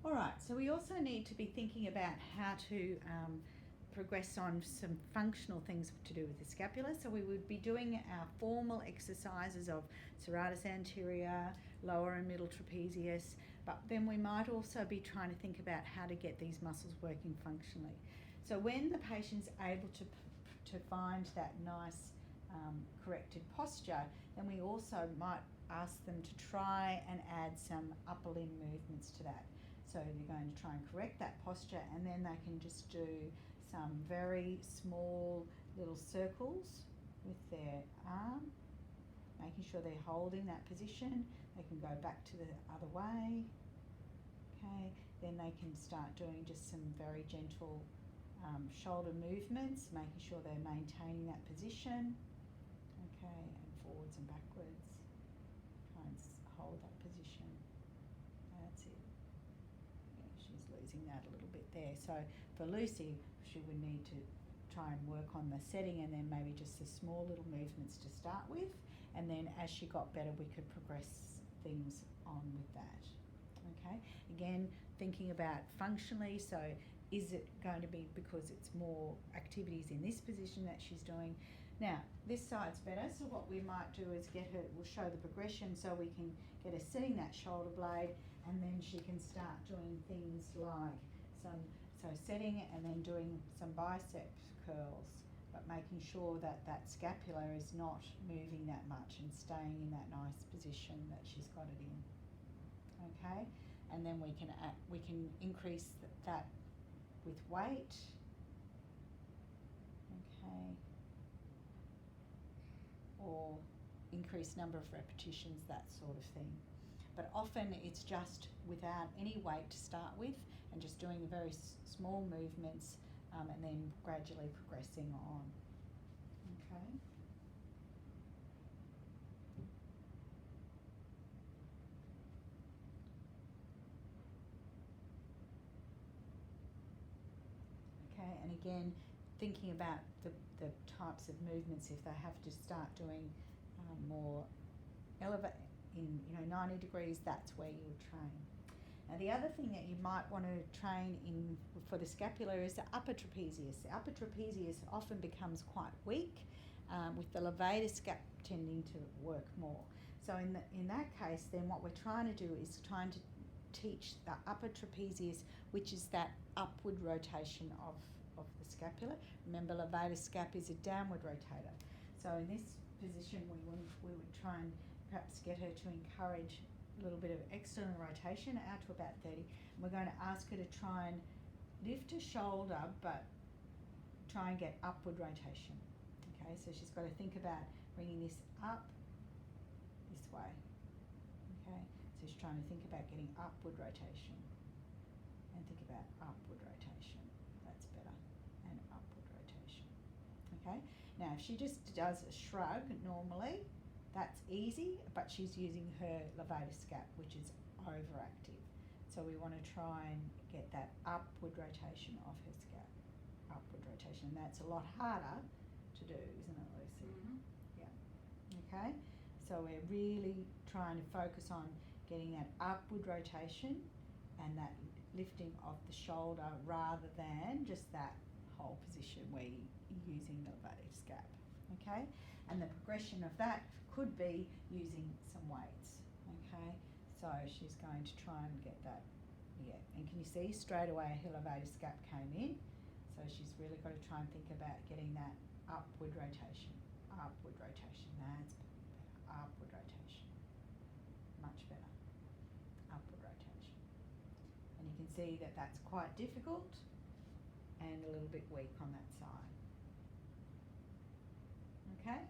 All right, so we also need to be thinking about how to progress on some functional things to do with the scapula. So we would be doing our formal exercises of serratus anterior, lower and middle trapezius, but then we might also be trying to think about how to get these muscles working functionally. So when the patient's able to find that nice corrected posture, then we also might ask them to try and add some upper limb movements to that. So they're going to try and correct that posture, and then they can just do some very small little circles with their arm, making sure they're holding that position. They can go back to the other way. Okay, then they can start doing just some very gentle shoulder movements, making sure they're maintaining that position. Okay, and forwards and backwards. Try and hold that position. That's it. She's losing that a little bit there. So for Lucy, she would need to try and work on the setting, and then maybe just the small little movements to start with, and then as she got better we could progress things on with that. Okay, again thinking about functionally, so is it going to be because it's more activities in this position that she's doing? Now this side's better, so what we might do is we'll show the progression so we can get her setting that shoulder blade, and then she can start doing things like so setting and then doing some bicep curls, but making sure that that scapula is not moving that much and staying in that nice position that she's got it in. Okay, and then we can increase that with weight. Okay, or increase number of repetitions, that sort of thing. But often it's just without any weight to start with, and just doing the very small movements, and then gradually progressing on. Okay. Okay, and again, thinking about the types of movements, if they have to start doing more in 90 degrees, that's where you would train. Now the other thing that you might want to train in for the scapula is the upper trapezius. The upper trapezius often becomes quite weak, with the levator scap tending to work more. So in that case, then what we're trying to do is trying to teach the upper trapezius, which is that upward rotation of the scapula. Remember, levator scap is a downward rotator. So in this position, we would try and perhaps get her to encourage a little bit of external rotation out to about 30. And we're going to ask her to try and lift her shoulder, but try and get upward rotation. Okay, so she's got to think about bringing this up this way. Okay, so she's trying to think about getting upward rotation, and think about upward rotation. That's better, and upward rotation. Okay, now if she just does a shrug normally, that's easy, but she's using her levator scap, which is overactive. So we want to try and get that upward rotation of her scap. Upward rotation, and that's a lot harder to do, isn't it, Lucy? Mm-hmm. Yeah. Okay, so we're really trying to focus on getting that upward rotation and that lifting of the shoulder, rather than just that whole position where you're using the levator scap. Okay, and the progression of that could be using some weights. Okay, so she's going to try and get that. Yeah, and can you see straight away her levator scap came in? So she's really got to try and think about getting that upward rotation. Upward rotation. That's better. Upward rotation. Much better. Upward rotation. And you can see that that's quite difficult and a little bit weak on that side. Okay?